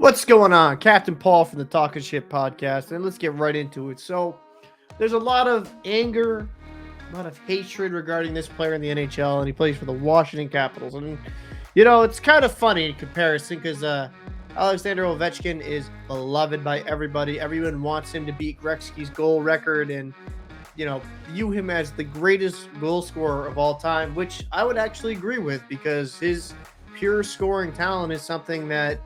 What's going on? Captain Paul from the Talking Shit podcast, and let's get right into it. So, there's a lot of anger, a lot of hatred regarding this player in the NHL, and he plays for the Washington Capitals. And, it's kind of funny in comparison because Alexander Ovechkin is beloved by everybody. Everyone wants him to beat Gretzky's goal record and, view him as the greatest goal scorer of all time, which I would actually agree with because his pure scoring talent is something that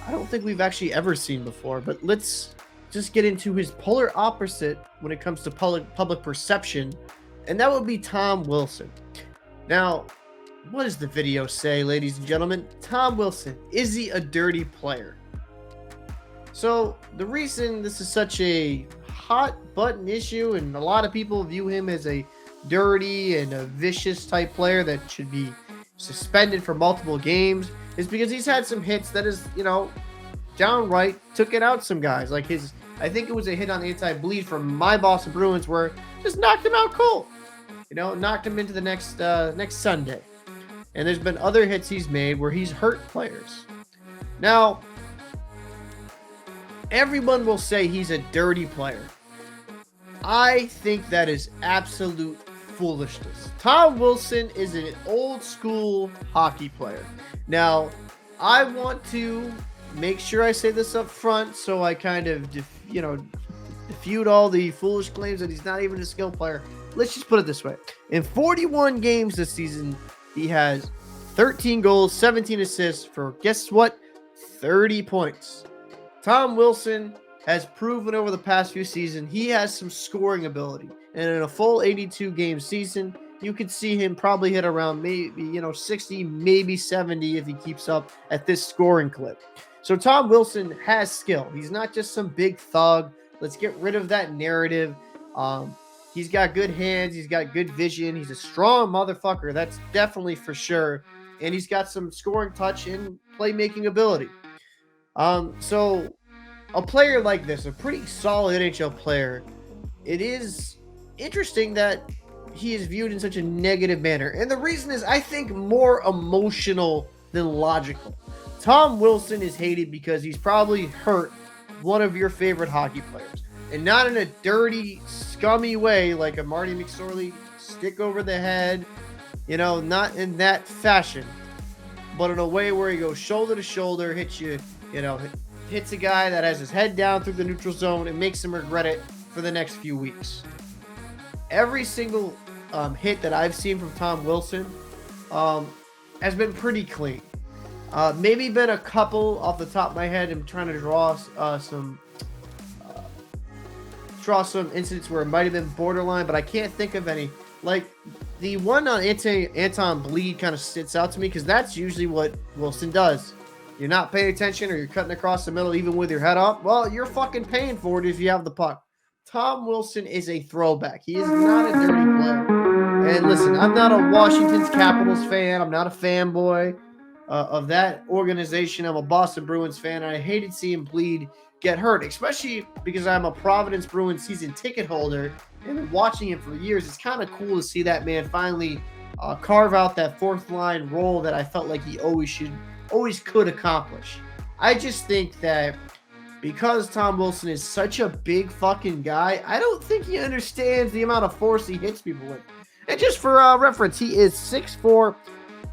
I don't think we've actually ever seen before. But let's just get into his polar opposite when it comes to public perception, and that would be Tom Wilson. Now, what does the video say, ladies and gentlemen? Tom Wilson, is he a dirty player? So the reason this is such a hot button issue, and a lot of people view him as a dirty and a vicious type player that should be suspended for multiple games, is because he's had some hits that is, downright took it out some guys. Like I think it was a hit on the inside bleed from my Boston Bruins where just knocked him out cold. Knocked him into the next Sunday. And there's been other hits he's made where he's hurt players. Now, everyone will say he's a dirty player. I think that is absolute foolishness. Tom Wilson is an old school hockey player. Now, I want to make sure I say this up front so I kind of, defute all the foolish claims that he's not even a skill player. Let's just put it this way. In 41 games this season, he has 13 goals, 17 assists for, guess what? 30 points. Tom Wilson has proven over the past few seasons he has some scoring ability. And in a full 82 game season, you could see him probably hit around maybe, 60, maybe 70 if he keeps up at this scoring clip. So Tom Wilson has skill. He's not just some big thug. Let's get rid of that narrative. He's got good hands. He's got good vision. He's a strong motherfucker. That's definitely for sure. And he's got some scoring touch and playmaking ability. So a player like this, a pretty solid NHL player, it is interesting that he is viewed in such a negative manner. And the reason is, I think, more emotional than logical. Tom Wilson is hated because he's probably hurt one of your favorite hockey players. And not in a dirty, scummy way like a Marty McSorley stick over the head. Not in that fashion. But in a way where he goes shoulder to shoulder, hits you, hits a guy that has his head down through the neutral zone and makes him regret it for the next few weeks. Every single hit that I've seen from Tom Wilson has been pretty clean. Maybe been a couple off the top of my head. I'm trying to draw some incidents where it might have been borderline, but I can't think of any. Like the one on Anton Bleed kind of sits out to me because that's usually what Wilson does. You're not paying attention or you're cutting across the middle even with your head up. Well, you're fucking paying for it if you have the puck. Tom Wilson is a throwback. He is not a dirty player. And listen, I'm not a Washington Capitals fan. I'm not a fanboy of that organization. I'm a Boston Bruins fan, and I hated seeing Bleed get hurt, especially because I'm a Providence Bruins season ticket holder and been watching him for years. It's kind of cool to see that man finally carve out that fourth line role that I felt like he always could accomplish. I just think that because Tom Wilson is such a big fucking guy, I don't think he understands the amount of force he hits people with. And just for reference, he is 6'4",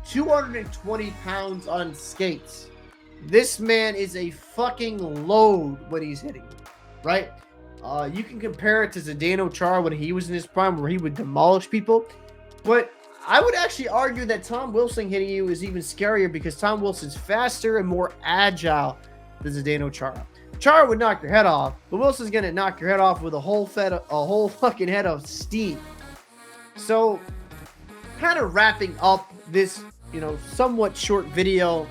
220 pounds on skates. This man is a fucking load when he's hitting you, right? You can compare it to Zdeno Chara when he was in his prime where he would demolish people. But I would actually argue that Tom Wilson hitting you is even scarier because Tom Wilson's faster and more agile than Zdeno Chara. Chara would knock your head off, but Wilson's going to knock your head off with a whole fucking head of steam. So, kind of wrapping up this, somewhat short video,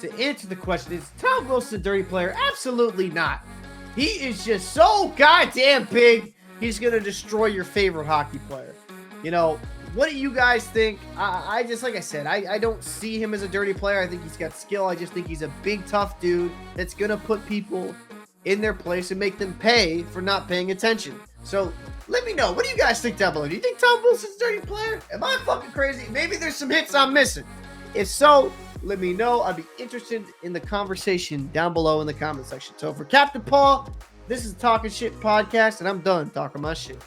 to answer the question, is Tom Wilson a dirty player? Absolutely not. He is just so goddamn big, he's going to destroy your favorite hockey player. What do you guys think? I just, like I said, I don't see him as a dirty player. I think he's got skill. I just think he's a big, tough dude that's going to put people in their place and make them pay for not paying attention. So let me know. What do you guys think down below? Do you think Tom Wilson's a dirty player? Am I fucking crazy? Maybe there's some hits I'm missing. If so, let me know. I'd be interested in the conversation down below in the comment section. So for Captain Paul, this is Talking Shit Podcast, and I'm done talking my shit.